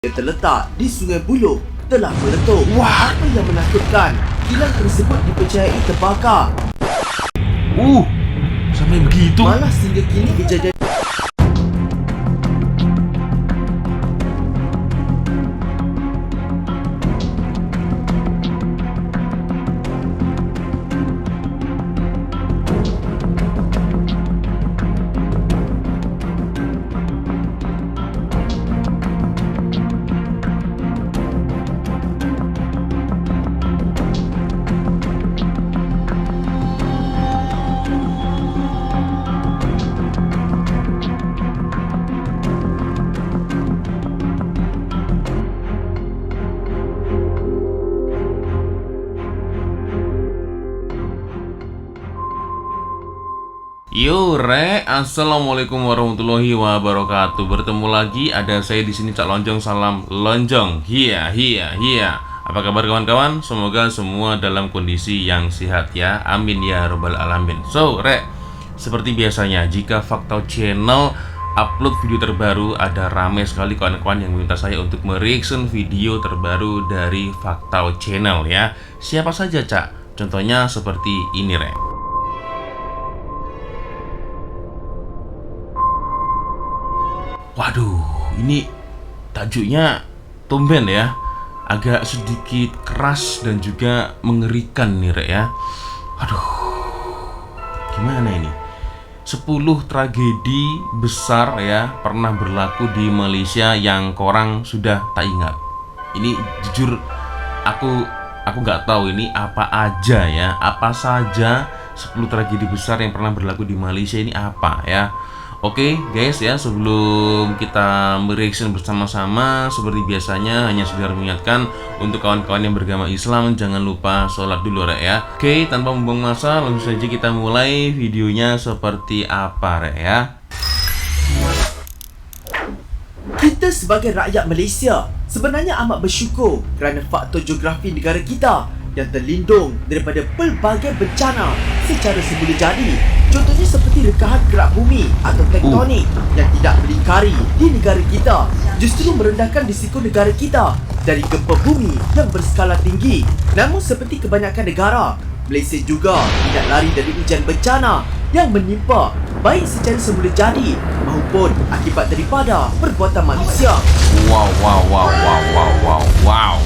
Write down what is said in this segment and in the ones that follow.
yang terletak di Sungai Buloh telah meletup. Wah, Apa yang menakutkan? Kilang tersebut dipercayai terbakar. sampai begitu. Malah sehingga kini kejadian Yo re, assalamualaikum warahmatullahi wabarakatuh. Bertemu lagi, ada saya di sini Cak Lonjong. Salam lonjong. Hiya. Apa kabar kawan-kawan? Semoga semua dalam kondisi yang sehat ya. Amin ya robbal alamin. So re, seperti biasanya jika Fakta Channel upload video terbaru, ada ramai sekali kawan-kawan yang meminta saya untuk mereaction video terbaru dari Fakta Channel ya. Siapa saja Cak? Contohnya seperti ini re. Waduh, ini tajuknya tumben ya, agak sedikit keras dan juga mengerikan nih Rek ya. Aduh, gimana ini? 10 tragedi besar ya pernah berlaku di Malaysia yang korang sudah tak ingat. Ini jujur aku nggak tahu ini apa aja ya, apa saja 10 tragedi besar yang pernah berlaku di Malaysia ini apa ya. Oke guys ya, sebelum kita mereaction bersama-sama, seperti biasanya hanya sekedar mengingatkan untuk kawan-kawan yang beragama Islam, jangan lupa sholat dulu Rek ya. Oke, tanpa membuang masa, langsung saja kita mulai videonya seperti apa Rek ya. kita sebagai rakyat Malaysia sebenarnya amat bersyukur kerana faktor geografi negara kita yang terlindung daripada pelbagai bencana secara semula jadi. Contohnya seperti rekahan gerak bumi atau tektonik yang tidak melingkari di negara kita, justru merendahkan risiko negara kita dari gempa bumi yang berskala tinggi. Namun seperti kebanyakan negara, Malaysia juga tidak lari dari ujian bencana yang menimpa baik secara semula jadi maupun akibat daripada perbuatan manusia. Wow.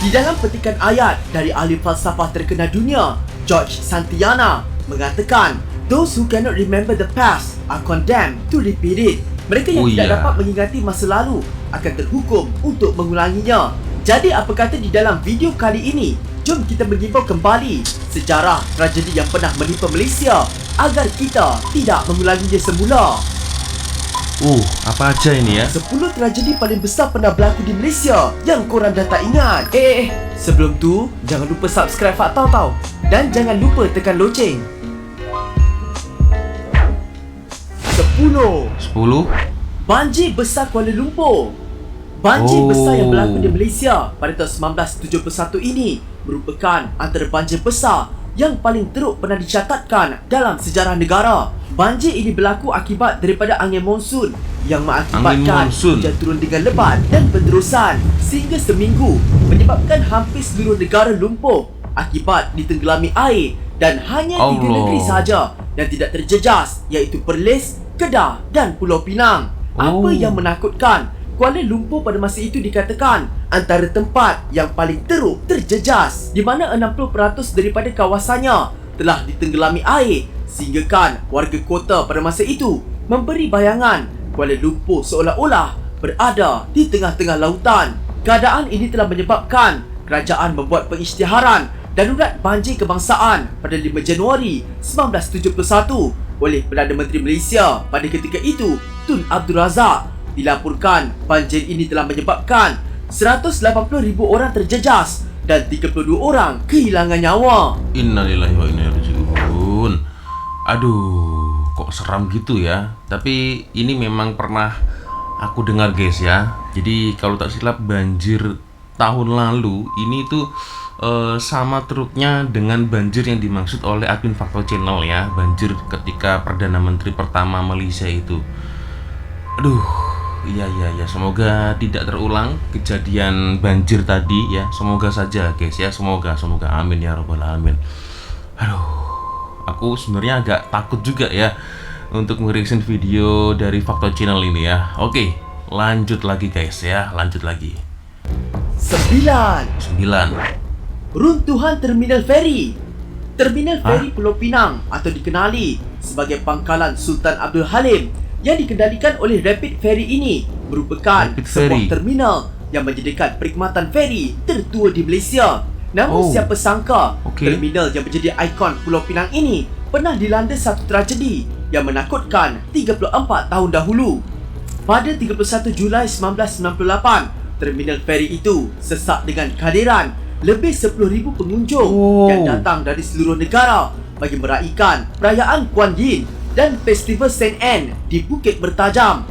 Di dalam petikan ayat dari ahli falsafah terkenal dunia, George Santayana mengatakan, "Those who cannot remember the past are condemned to repeat it." Mereka yang tidak dapat mengingati masa lalu akan terhukum untuk mengulanginya. Jadi apa kata di dalam video kali ini, jom kita mengimbau kembali sejarah tragedi yang pernah menimpa Malaysia agar kita tidak mengulanginya semula. Apa aja ini ya? 10 tragedi paling besar pernah berlaku di Malaysia yang korang dah tak ingat. Sebelum tu, jangan lupa subscribe Fakta tau. Dan jangan lupa tekan loceng. 10. Banjir besar Kuala Lumpur. Banjir besar yang berlaku di Malaysia pada tahun 1971 ini merupakan antara banjir besar yang paling teruk pernah dicatatkan dalam sejarah negara. Banjir ini berlaku akibat daripada angin monsun yang mengakibatkan hujan turun dengan lebat dan berterusan sehingga seminggu, menyebabkan hampir seluruh negara lumpuh akibat ditenggelami air, dan hanya 3 negeri sahaja yang tidak terjejas, iaitu Perlis, Kedah dan Pulau Pinang. Apa yang menakutkan, Kuala Lumpur pada masa itu dikatakan antara tempat yang paling teruk terjejas, di mana 60% daripada kawasannya telah ditenggelami air, sehinggakan warga kota pada masa itu memberi bayangan Kuala Lumpur seolah-olah berada di tengah-tengah lautan. Keadaan ini telah menyebabkan kerajaan membuat pengisytiharan darurat banjir kebangsaan pada 5 Januari 1971 oleh Perdana Menteri Malaysia pada ketika itu, Tun Abdul Razak. Dilaporkan banjir ini telah menyebabkan 180,000 orang terjejas dan 32 orang kehilangan nyawa. Innalillahi wa inna ilaihi raji'un. Aduh, kok seram gitu ya. Tapi ini memang pernah aku dengar guys ya. Jadi kalau tak silap banjir tahun lalu ini tuh sama truknya dengan banjir yang dimaksud oleh admin Fakta Channel ya. Banjir ketika Perdana Menteri pertama Malaysia itu. Aduh, Iya, semoga tidak terulang kejadian banjir tadi ya. Semoga saja guys ya, semoga amin ya robbal alamin. Aduh, aku sebenarnya agak takut juga ya untuk nge-reaction video dari Fakta Channel ini ya. Oke, lanjut lagi guys ya, lanjut lagi. 9. Runtuhan Terminal Feri. Terminal Feri Pulau Pinang atau dikenali sebagai pangkalan Sultan Abdul Halim yang dikendalikan oleh Rapid Ferry ini merupakan sebuah terminal yang menyediakan perkhidmatan feri tertua di Malaysia. Namun siapa sangka terminal yang menjadi ikon Pulau Pinang ini pernah dilanda satu tragedi yang menakutkan 34 tahun dahulu. Pada 31 Julai 1998, terminal feri itu sesak dengan kehadiran lebih 10,000 pengunjung yang datang dari seluruh negara bagi meraihkan perayaan Kuan Yin dan Festival Saint Anne di Bukit Bertajam.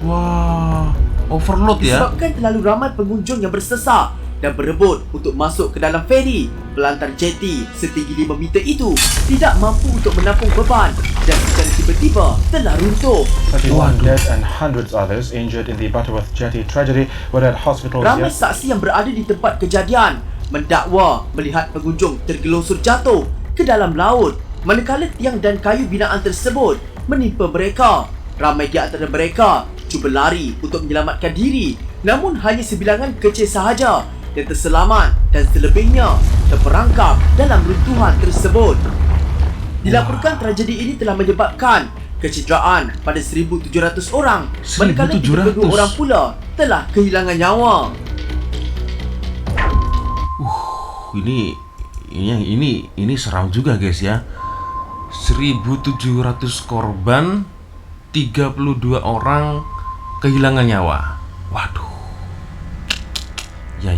Wah, overload ya. Disebabkan terlalu ramai pengunjung yang bersesak dan berebut untuk masuk ke dalam feri, pelantar jeti setinggi 5 meter itu tidak mampu untuk menampung beban dan secara tiba-tiba telah runtuh. 31 dead and hundreds others injured in the Butterworth Jetty tragedy were at hospitals. Ramai saksi yang berada di tempat kejadian mendakwa melihat pengunjung tergelosor jatuh ke dalam laut manakala tiang dan kayu binaan tersebut menimpa mereka. Ramai di antara mereka cuba lari untuk menyelamatkan diri, namun hanya sebilangan kecil sahaja yang terselamat dan selebihnya terperangkap dalam runtuhan tersebut. Dilaporkan tragedi ini telah menyebabkan kecederaan pada 1,700 orang, manakala 32 orang pula telah kehilangan nyawa. Ini seram juga guys ya. 1.700 korban, 32 orang kehilangan nyawa. Waduh. Ya.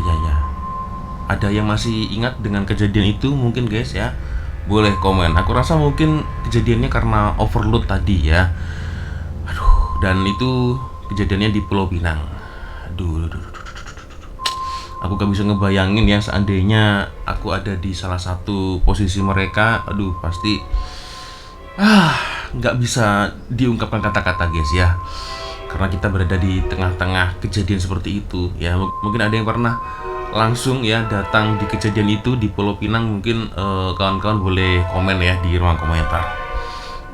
Ada yang masih ingat dengan kejadian itu mungkin guys ya? Boleh komen. Aku rasa mungkin kejadiannya karena overload tadi ya. Aduh, dan itu kejadiannya di Pulau Pinang. Aduh. Aku gak bisa ngebayangin ya seandainya aku ada di salah satu posisi mereka. Aduh, pasti nggak bisa diungkapkan kata-kata guys ya, karena kita berada di tengah-tengah kejadian seperti itu ya. Mungkin ada yang pernah langsung ya datang di kejadian itu di Pulau Pinang. Mungkin kawan-kawan boleh komen ya di ruang komentar.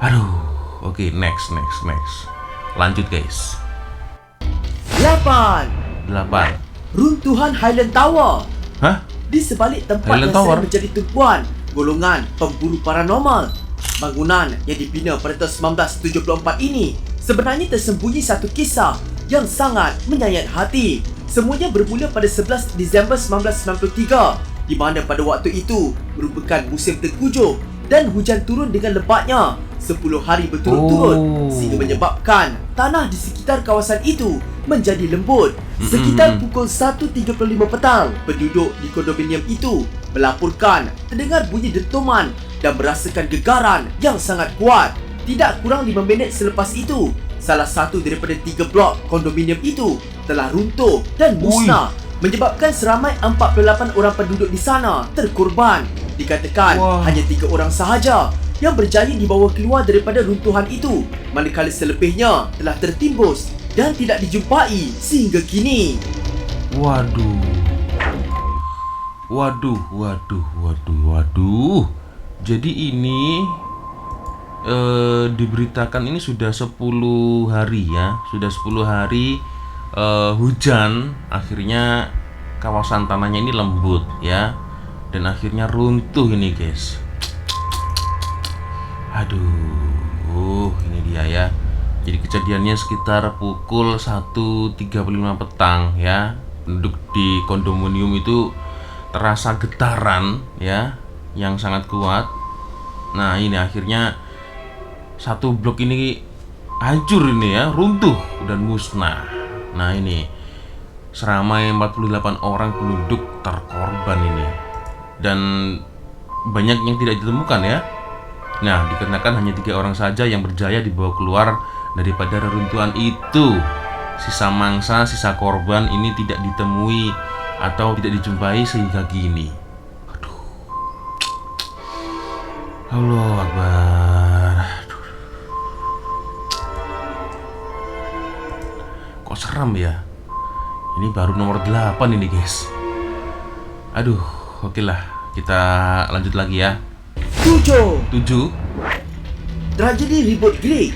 Aduh, oke, next. Lanjut guys. 8. Runtuhan Highland Tower. Di sebalik tempat Highland yang Tower sering menjadi tumpuan golongan pemburu paranormal, bangunan yang dibina pada tahun 1974 ini sebenarnya tersembunyi satu kisah yang sangat menyayat hati. Semuanya bermula pada 11 Disember 1993, di mana pada waktu itu merupakan musim tengkujuh dan hujan turun dengan lebatnya 10 hari berturut-turut sehingga menyebabkan tanah di sekitar kawasan itu menjadi lembut. Sekitar pukul 1.35 petang, penduduk di kondominium itu melaporkan terdengar bunyi dentuman dan merasakan gegaran yang sangat kuat. Tidak kurang 5 minit selepas itu, salah satu daripada 3 blok kondominium itu telah runtuh dan musnah, menyebabkan seramai 48 orang penduduk di sana terkorban. Dikatakan hanya 3 orang sahaja yang berjaya dibawa keluar daripada runtuhan itu, manakala selebihnya telah tertimbus dan tidak dijumpai sehingga kini. Waduh. Jadi ini diberitakan ini sudah 10 hari ya. Sudah 10 hari hujan, akhirnya kawasan tanahnya ini lembut ya. Dan akhirnya runtuh ini guys. Aduh, ini dia ya. Jadi kejadiannya sekitar pukul 1.35 petang ya. Penduduk di kondominium itu terasa getaran ya yang sangat kuat. Nah, ini akhirnya satu blok ini hancur ini ya, runtuh dan musnah. Nah, ini seramai 48 orang penduduk terkorban ini. Dan banyak yang tidak ditemukan ya. Nah, dikarenakan hanya 3 orang saja yang berjaya dibawa keluar daripada reruntuhan itu. Sisa mangsa, sisa korban ini tidak ditemui atau tidak dijumpai sehingga kini. Aduh. Allahu Akbar. serem ya. Ini baru nomor 8 ini guys. Aduh, oke lah, kita lanjut lagi ya. 7. 7. Tragedi ribut Greek.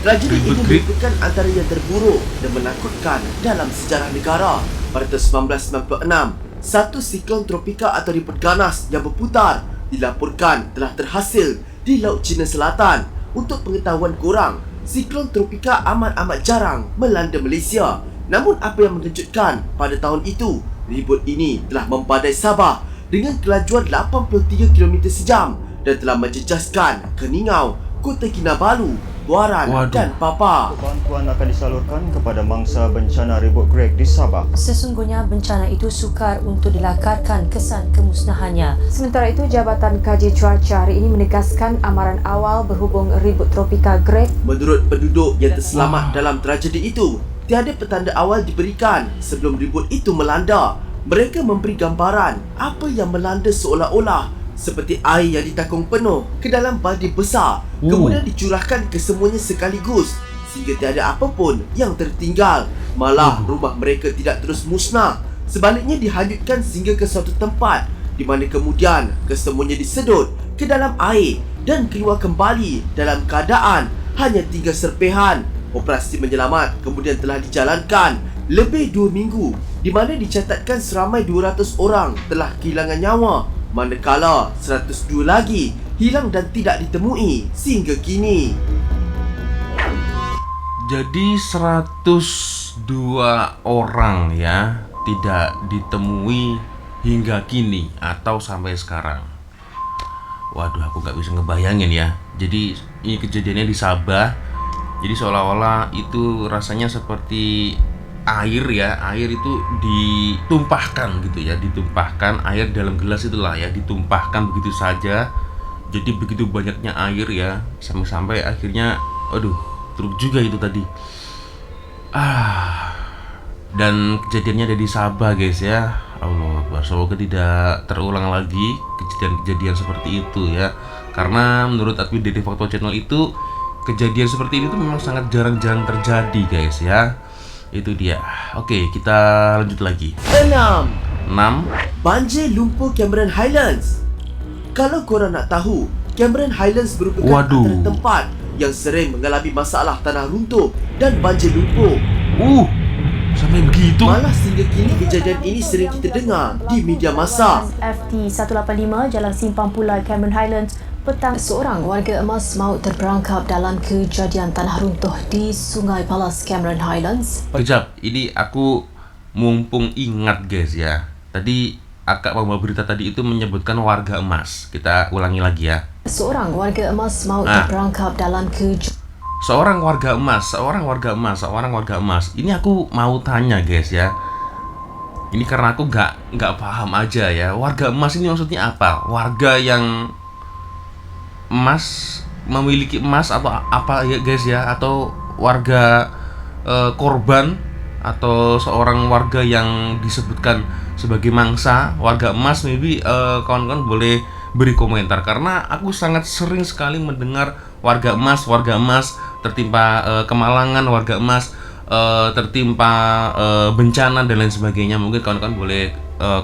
Tragedi Ribut ini Greek? merupakan antara yang terburuk dan menakutkan dalam sejarah negara. Pada tahun 1996, satu siklon tropika atau ribut ganas yang berputar dilaporkan telah terhasil di Laut Cina Selatan. Untuk pengetahuan korang, siklon tropika amat jarang melanda Malaysia. Namun apa yang mengejutkan, pada tahun itu, ribut ini telah membadai Sabah dengan kelajuan 83 km sejam dan telah menjejaskan Keningau, Kota Kinabalu, Buaran Waduh. dan Papar. Bantuan akan disalurkan kepada mangsa bencana ribut Greg di Sabah. Sesungguhnya bencana itu sukar untuk dilakarkan kesan kemusnahannya. Sementara itu, Jabatan Kaji Cuaca hari ini menegaskan amaran awal berhubung ribut tropika Greg. Menurut penduduk yang terselamat dalam tragedi itu, tiada petanda awal diberikan sebelum ribut itu melanda. Mereka memberi gambaran apa yang melanda seolah-olah seperti air yang ditakung penuh ke dalam baldi besar, kemudian dicurahkan ke semuanya sekaligus sehingga tiada apa pun yang tertinggal. Malah rumah mereka tidak terus musnah, sebaliknya dihanyutkan sehingga ke suatu tempat di mana kemudian kesemuanya disedut ke dalam air dan keluar kembali dalam keadaan hanya tinggal serpihan. Operasi menyelamat kemudian telah dijalankan lebih 2 minggu, di mana dicatatkan seramai 200 orang telah kehilangan nyawa, manakala 102 lagi hilang dan tidak ditemui sehingga kini. Jadi 102 orang ya tidak ditemui hingga kini atau sampai sekarang. Waduh, aku gak bisa ngebayangin ya. Jadi ini kejadiannya di Sabah. Jadi seolah-olah itu rasanya seperti air ya. Air itu ditumpahkan gitu ya. Ditumpahkan air dalam gelas itulah ya. Ditumpahkan begitu saja. Jadi begitu banyaknya air ya. Sampai-sampai akhirnya aduh, truk juga itu tadi. Dan kejadiannya ada di Sabah guys ya. Allah Akbar, semoga tidak terulang lagi kejadian-kejadian seperti itu ya. Karena menurut admin DD Fakta Channel itu, kejadian seperti ini tuh memang sangat jarang-jarang terjadi guys ya. Itu dia. Oke, kita lanjut lagi. 6. 6. Banjir lumpur Cameron Highlands. Kalau korang nak tahu, Cameron Highlands merupakan antara tempat yang sering mengalami masalah tanah runtuh dan banjir lumpur. Sampai begitu. Malah sehingga kini kejadian ini sering kita dengar di media massa. FT 185 Jalan Simpang Pulai, Cameron Highlands, petang seorang warga emas maut terperangkap dalam kejadian tanah runtuh di Sungai Palas, Cameron Highlands. Kejap, ini aku mumpung ingat guys ya. Tadi akak pembawa berita tadi itu menyebutkan warga emas. Kita ulangi lagi ya. Seorang warga emas maut terperangkap dalam Seorang warga emas. Ini aku mau tanya guys ya. Ini karena aku nggak paham aja ya. Warga emas ini maksudnya apa? Warga yang emas, memiliki emas atau apa ya guys ya? Atau warga korban, atau seorang warga yang disebutkan sebagai mangsa warga emas? Maybe kawan-kawan boleh beri komentar, karena aku sangat sering sekali mendengar warga emas tertimpa kemalangan, warga emas tertimpa bencana dan lain sebagainya. Mungkin kawan-kawan boleh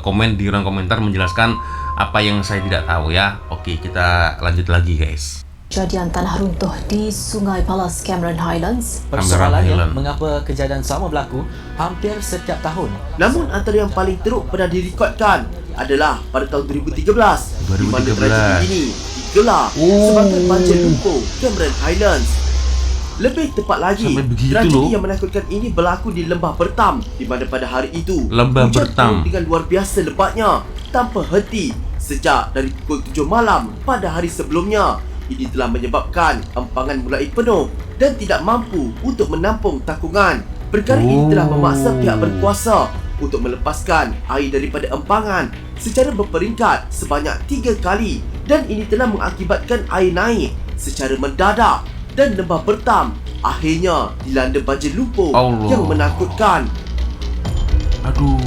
komen di ruang komentar menjelaskan apa yang saya tidak tahu ya. Oke, kita lanjut lagi guys. kejadian tanah runtuh di Sungai Palas, Cameron Highlands. Persoalannya, mengapa kejadian sama berlaku hampir setiap tahun? Namun antara yang paling teruk pernah direkodkan adalah pada tahun 2013, di mana tragedi ini digelar sebagai banjir lumpur Cameron Highlands. Lebih tepat lagi, tragedi yang menakutkan ini berlaku di Lembah Bertam, di mana pada hari itu Lembah hujan Bertam turun dengan luar biasa lebatnya tanpa henti sejak dari pukul 7 malam pada hari sebelumnya. Ini telah menyebabkan empangan mulai penuh dan tidak mampu untuk menampung takungan. Perkara ini telah memaksa pihak berkuasa untuk melepaskan air daripada empangan secara berperingkat sebanyak 3 kali, dan ini telah mengakibatkan air naik secara mendadak dan Lembah Bertam akhirnya dilanda banjir lumpur yang menakutkan. Aduh,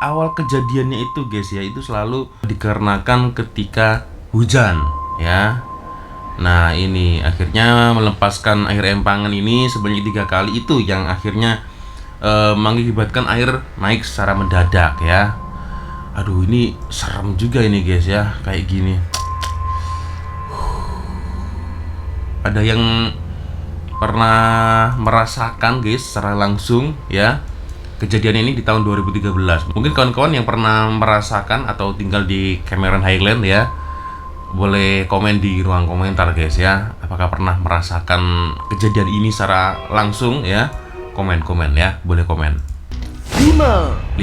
awal kejadiannya itu guys ya, itu selalu dikarenakan ketika hujan ya. Nah ini akhirnya melepaskan air empangan ini sebanyak 3 kali, itu yang akhirnya mengakibatkan air naik secara mendadak ya. Aduh, ini serem juga ini guys ya, kayak gini. Ada yang pernah merasakan guys secara langsung ya kejadian ini di tahun 2013. Mungkin kawan-kawan yang pernah merasakan atau tinggal di Cameron Highland ya, boleh komen di ruang komentar guys ya. Apakah pernah merasakan kejadian ini secara langsung ya? Komen ya, boleh komen. 5.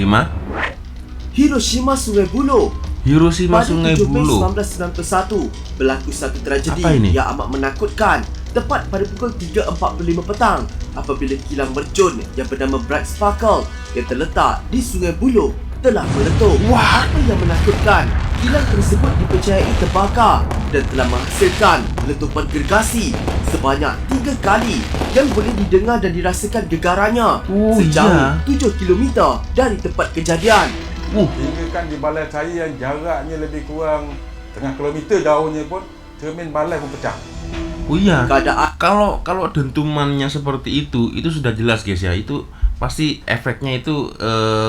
Hiroshima Sungai Buloh. Hiroshima Pada Sungai 7 Mei Buloh. 1991 berlaku satu tragedi Apa ini? yang amat menakutkan tepat pada pukul 3.45 petang apabila kilang mercun yang bernama Bright Sparkle yang terletak di Sungai Buloh telah meletup. Wah. Apa yang menakutkan, kilang tersebut dipercayai terbakar dan telah menghasilkan letupan gergasi sebanyak 3 kali yang boleh didengar dan dirasakan gegarannya Oh, sejauh iya. 7 km dari tempat kejadian. Hingga kan di balai saya yang jaraknya lebih kurang setengah kilometer jauhnya pun cermin balai pun pecah. Oh iya. Keadaan Kalau dentumannya seperti itu sudah jelas guys ya. Itu pasti efeknya itu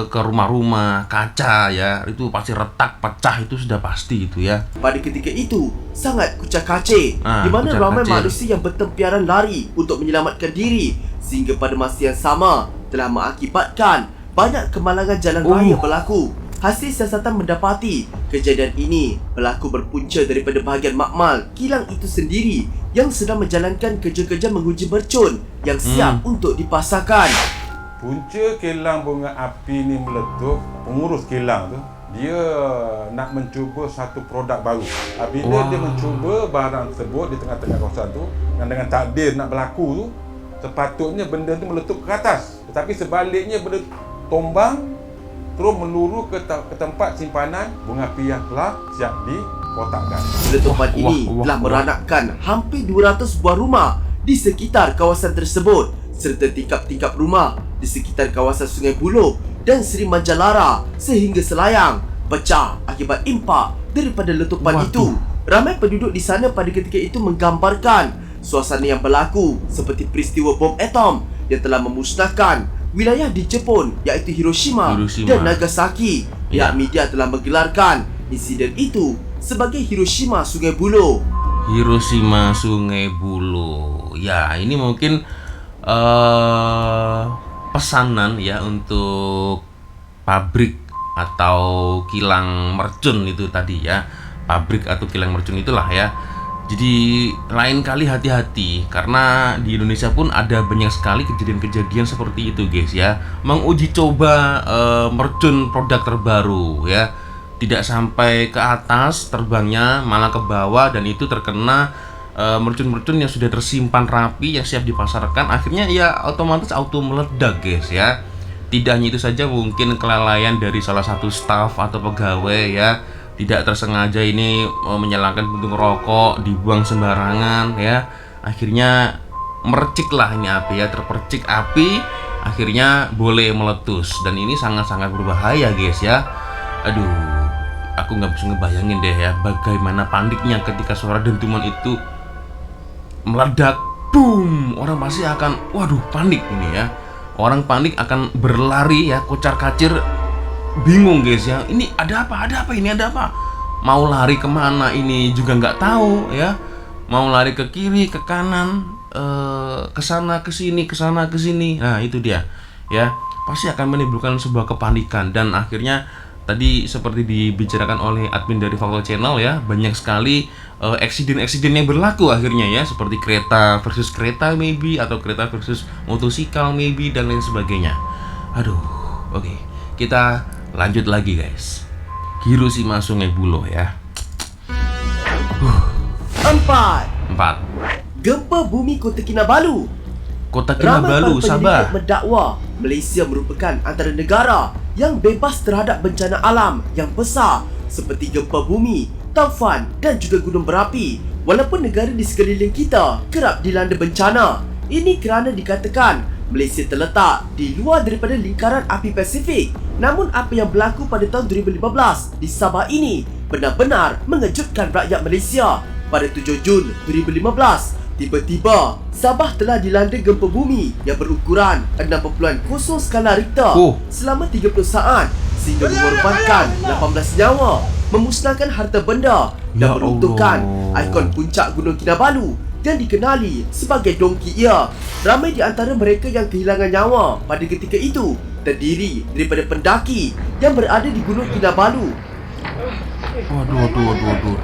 ke rumah-rumah, kaca ya. Itu pasti retak, pecah, itu sudah pasti itu ya. pada ketika itu sangat kucak-kacir, di mana kucak-kacir. ramai manusia yang bertempiaran lari untuk menyelamatkan diri sehingga pada masa yang sama telah mengakibatkan banyak kemalangan jalan raya berlaku. Hasil siasatan mendapati kejadian ini berlaku berpunca daripada bahagian makmal kilang itu sendiri yang sedang menjalankan kerja-kerja menguji mercun yang siap untuk dipasarkan. Punca kilang bunga api ni meletup, pengurus kilang tu dia nak mencuba satu produk baru. Bila dia mencuba barang tersebut di tengah-tengah kawasan tu dan dengan takdir nak berlaku tu, sepatutnya benda tu meletup ke atas. Tetapi sebaliknya benda tombang terus meluru ke tempat simpanan bunga api yang telah siap dikotakkan. Letupan ini telah meranakkan hampir 200 buah rumah di sekitar kawasan tersebut serta tingkap-tingkap rumah di sekitar kawasan Sungai Buloh dan Seri Manjalara sehingga Selayang pecah akibat impak daripada letupan itu. Ramai penduduk di sana pada ketika itu menggambarkan suasana yang berlaku seperti peristiwa bom atom yang telah memusnahkan wilayah di Jepun iaitu Hiroshima dan Nagasaki. Ya. Pihak media telah menggelarkan insiden itu sebagai Hiroshima Sungai Buloh. Hiroshima Sungai Buloh. Ya, ini mungkin pesanan ya untuk pabrik atau kilang mercun itu tadi ya. Pabrik atau kilang mercun itulah ya. Jadi lain kali hati-hati karena di Indonesia pun ada banyak sekali kejadian-kejadian seperti itu guys ya. Menguji coba mercun produk terbaru ya. Tidak sampai ke atas terbangnya, malah ke bawah, dan itu terkena mercun-mercun yang sudah tersimpan rapi yang siap dipasarkan. Akhirnya ya otomatis auto meledak guys ya. Tidak hanya itu saja, mungkin kelalaian dari salah satu staf atau pegawai ya, tidak tersengaja ini menyalakan puntung rokok, dibuang sembarangan ya. Akhirnya merciklah ini api ya, terpercik api, akhirnya boleh meletus. Dan ini sangat-sangat berbahaya guys ya. Aduh, aku nggak bisa ngebayangin deh ya bagaimana paniknya ketika suara dentuman itu meledak, boom. Orang pasti akan, waduh, panik ini ya. Orang panik akan berlari ya, kocar-kacir, bingung guys ya. Ini ada apa ini, ada apa? Mau lari kemana ini juga nggak tahu ya. Mau lari ke kiri, ke kanan, ke sana, ke sini, ke sana, ke sini. Nah itu dia ya. Pasti akan menimbulkan sebuah kepanikan. Dan akhirnya tadi seperti dibicarakan oleh admin dari Fakta Channel ya, banyak sekali eksiden-eksiden yang berlaku akhirnya ya, seperti kereta versus kereta maybe, atau kereta versus motosikal maybe, dan lain sebagainya. Aduh, oke. Kita lanjut lagi guys. Hiroshima Sungai Buloh ya. 4. Gempa bumi Kota Kinabalu. Kota Ramai Kinabalu, para Sabah. penyelidik mendakwa Malaysia merupakan antara negara yang bebas terhadap bencana alam yang besar seperti gempa bumi, taufan dan juga gunung berapi. Walaupun negara di sekeliling kita kerap dilanda bencana, ini kerana dikatakan Malaysia terletak di luar daripada lingkaran api Pasifik. Namun apa yang berlaku pada tahun 2015 di Sabah ini benar-benar mengejutkan rakyat Malaysia. Pada 7 Jun 2015, Tiba-tiba, Sabah telah dilanda gempa bumi yang berukuran 6.0 skala Richter selama 30 saat sehingga mengorbankan 18 nyawa, memusnahkan harta benda dan meruntuhkan ikon puncak Gunung Kinabalu yang dikenali sebagai Dongki Ia. Ramai di antara mereka yang kehilangan nyawa pada ketika itu terdiri daripada pendaki yang berada di Gunung Kinabalu. Waduh.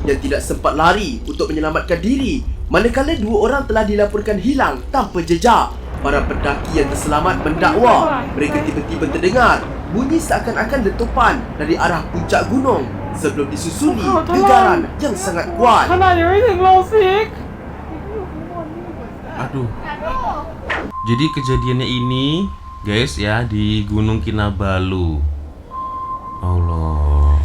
Yang tidak sempat lari untuk menyelamatkan diri, manakala 2 orang telah dilaporkan hilang tanpa jejak. Para pendaki yang terselamat mendakwa mereka tiba-tiba terdengar bunyi seakan-akan letupan dari arah puncak gunung sebelum disusuli gegaran yang sangat kuat. Aduh. Jadi kejadiannya ini, guys ya, di Gunung Kinabalu. Allah.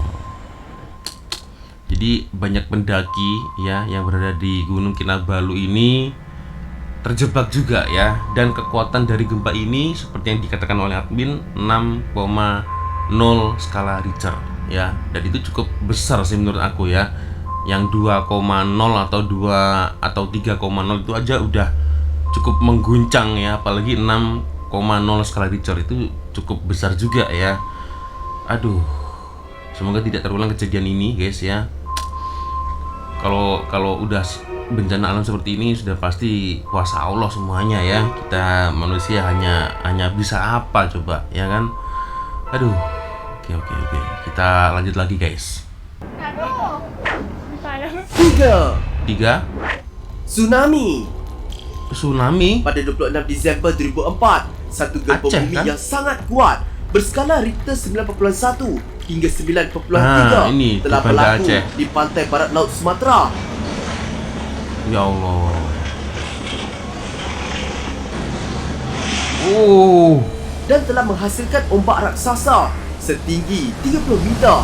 Jadi banyak pendaki ya yang berada di Gunung Kinabalu ini terjebak juga ya, dan kekuatan dari gempa ini seperti yang dikatakan oleh admin 6,0 skala Richter ya, dan itu cukup besar sih menurut aku ya. Yang 2,0 atau 2 atau 3,0 itu aja udah cukup mengguncang ya, apalagi 6,0 skala Richter itu cukup besar juga ya. Aduh, semoga tidak terulang kejadian ini guys ya. Kalau udah bencana alam seperti ini sudah pasti kuasa Allah semuanya ya. Kita manusia hanya bisa apa coba ya kan. Aduh. Oke. Kita lanjut lagi guys. 3. Tsunami Pada 26 Disember 2004, satu gempa Aceh, bumi kan? yang sangat kuat berskala Richter 9.1 hingga 9.3 ini telah di Banda berlaku Aceh. di pantai barat laut Sumatera. Ya Allah. Dan telah menghasilkan ombak raksasa setinggi 30 meter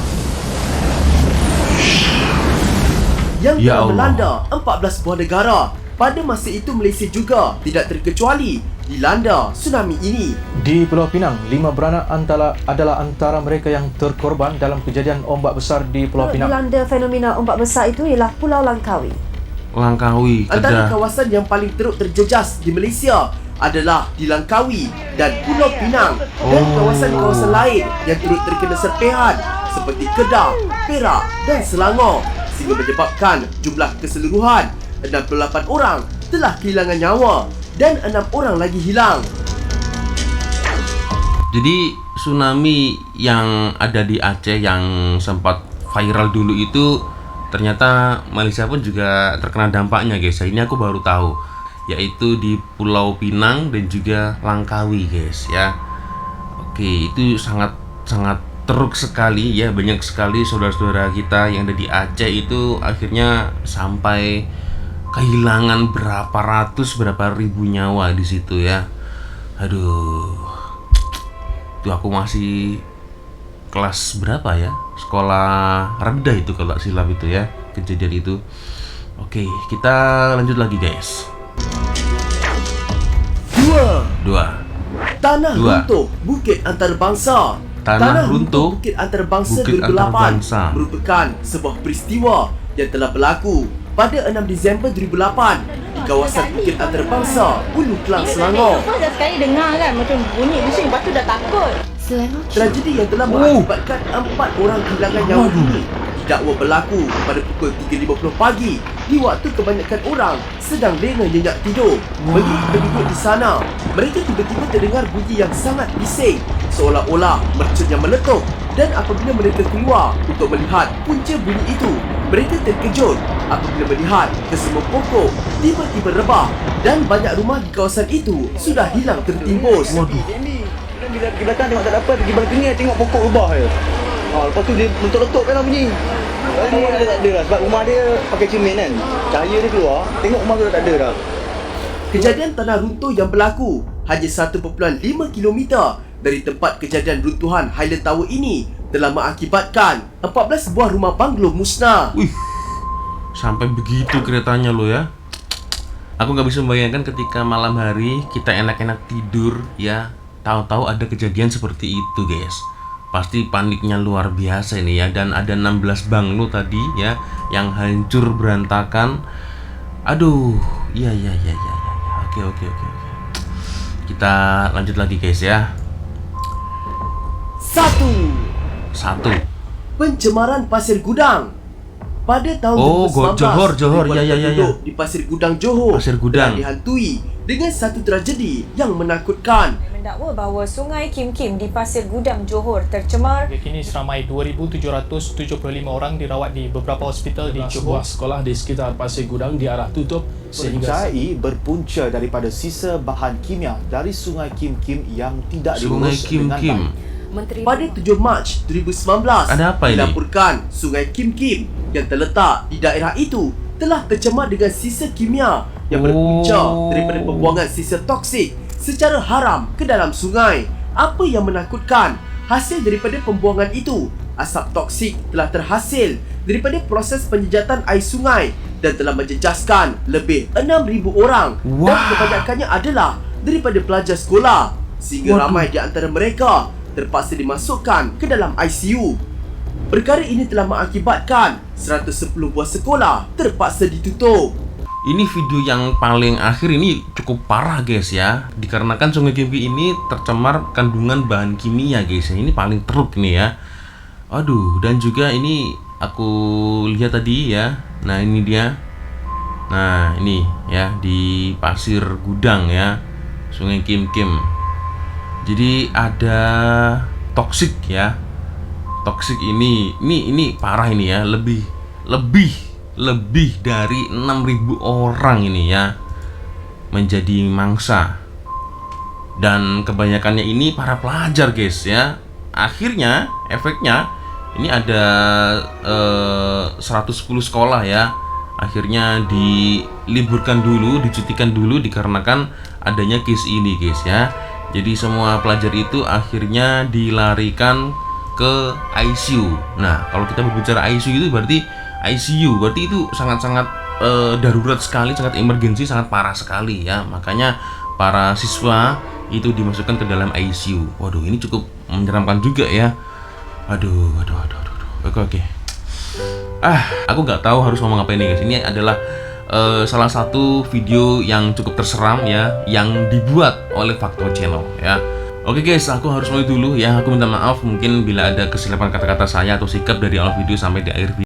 yang Ya telah Allah. melanda 14 buah negara. Pada masa itu Malaysia juga tidak terkecuali dilanda tsunami ini. Di Pulau Pinang, 5 beranak adalah antara mereka yang terkorban dalam kejadian ombak besar di Pulau Pinang. Dilanda fenomena ombak besar itu ialah Pulau Langkawi. Antara kawasan yang paling teruk terjejas di Malaysia adalah di Langkawi dan Pulau Pinang, dan kawasan-kawasan lain yang turut terkena serpihan seperti Kedah, Perak dan Selangor, sehingga menyebabkan jumlah keseluruhan 68 orang telah kehilangan nyawa dan 6 orang lagi hilang. Jadi tsunami yang ada di Aceh yang sempat viral dulu itu ternyata Malaysia pun juga terkena dampaknya guys. Ini aku baru tahu, yaitu di Pulau Pinang dan juga Langkawi guys ya. Oke, itu sangat teruk sekali ya. Banyak sekali saudara-saudara kita yang ada di Aceh itu akhirnya sampai kehilangan berapa ribu nyawa di situ ya. Aduh. Itu aku masih kelas berapa ya? Sekolah rendah itu kalau silap itu ya, kejadian itu. Oke, kita lanjut lagi guys. 2. Tanah Dua. runtuh Bukit Antarabangsa. Tanah runtuh Bukit Antarabangsa Bukit 2008 Antarabangsa. merupakan sebuah peristiwa yang telah berlaku pada 6 Disember 2008 di kawasan Bukit Antarabangsa, Ulu Kelang, Selangor. Kau dah sekali dengar kan macam bunyi bising, lepas tu dah takut. Tragedi yang telah mengakibatkan 4 orang kehilangan nyawa ini didakwa berlaku pada pukul 3.50 pagi di waktu kebanyakan orang sedang lena nyenyak tidur. Bagi penduduk di sana, mereka tiba-tiba terdengar bunyi yang sangat bising seolah-olah mercun yang meletup, dan apabila mereka keluar untuk melihat punca bunyi itu, mereka terkejut apabila melihat kesemua pokok tiba-tiba rebah dan banyak rumah di kawasan itu sudah hilang tertimbus. Bila pergi belakang tengok tak ada apa, pergi balkoni tengok pokok rebah je. Lepas tu dia meletup-letup kan bunyi. Rumah dia tak ada lah, sebab rumah dia pakai cermin kan. Cahaya dia keluar, tengok rumah tu dah tak ada dah. Kejadian tanah runtuh yang berlaku hanya 1.5 km dari tempat kejadian runtuhan Highland Tower ini telah mengakibatkan 14 buah rumah banglo musnah. Wih, sampai begitu keretanya lo ya. Aku nggak bisa membayangkan ketika malam hari kita enak-enak tidur ya, tahu-tahu ada kejadian seperti itu guys. pasti paniknya luar biasa ini ya. Dan ada 16 banglo tadi ya yang hancur berantakan. Aduh, iya. Oke. Kita lanjut lagi guys ya. 1. Pencemaran pasir gudang. Pada tahun Oh, 2019, Johor. ribuan Ya. penduduk di Pasir Gudang Johor Pasir Gudang. telah dihantui dengan satu tragedi yang menakutkan. Mendakwa bahawa Sungai Kim Kim di Pasir Gudang Johor tercemar. Kini seramai 2,775 orang dirawat di beberapa hospital di Johor. Sebuah sekolah di sekitar Pasir Gudang diarah tutup sehingga Percayai berpunca daripada sisa bahan kimia dari Sungai Kim Kim yang tidak Sungai diurus Kim dengan Kim. baik. Menteri Pada 7 Mac 2019, Ada apa ini? dilaporkan Sungai Kim Kim yang terletak di daerah itu telah tercemar dengan sisa kimia yang berpunca daripada pembuangan sisa toksik secara haram ke dalam sungai. Apa yang menakutkan, hasil daripada pembuangan itu, asap toksik telah terhasil daripada proses penjejatan air sungai dan telah menjejaskan lebih 6,000 orang dan kebanyakannya adalah daripada pelajar sekolah, sehingga ramai di antara mereka terpaksa dimasukkan ke dalam ICU. Perkara ini telah mengakibatkan 110 buah sekolah terpaksa ditutup. Ini video yang paling akhir ini cukup parah guys ya. Dikarenakan Sungai Kim Kim ini tercemar kandungan bahan kimia guys. Ini paling teruk nih ya. Aduh, dan juga ini aku lihat tadi ya. Nah, ini dia. Nah, ini ya di Pasir Gudang ya. Sungai Kim Kim. Jadi ada toksik ya. Toksik ini parah ini ya. Lebih dari 6.000 orang ini ya menjadi mangsa. Dan kebanyakannya ini para pelajar guys ya. Akhirnya efeknya ini ada 110 sekolah ya. Akhirnya diliburkan dulu, dicutikan dulu dikarenakan adanya case ini guys ya. Jadi semua pelajar itu akhirnya dilarikan ke ICU. Nah, kalau kita berbicara ICU itu berarti itu sangat-sangat darurat sekali, sangat emergensi, sangat parah sekali ya. Makanya para siswa itu dimasukkan ke dalam ICU. Waduh, ini cukup menyeramkan juga ya. Aduh. Oke. Aku nggak tahu harus ngomong apa ini guys. Ini adalah salah satu video yang cukup terseram ya, yang dibuat oleh Faktor Channel ya. Oke guys, aku harus mulai dulu ya. Aku minta maaf mungkin bila ada kesilapan kata-kata saya atau sikap dari awal video sampai di akhir video.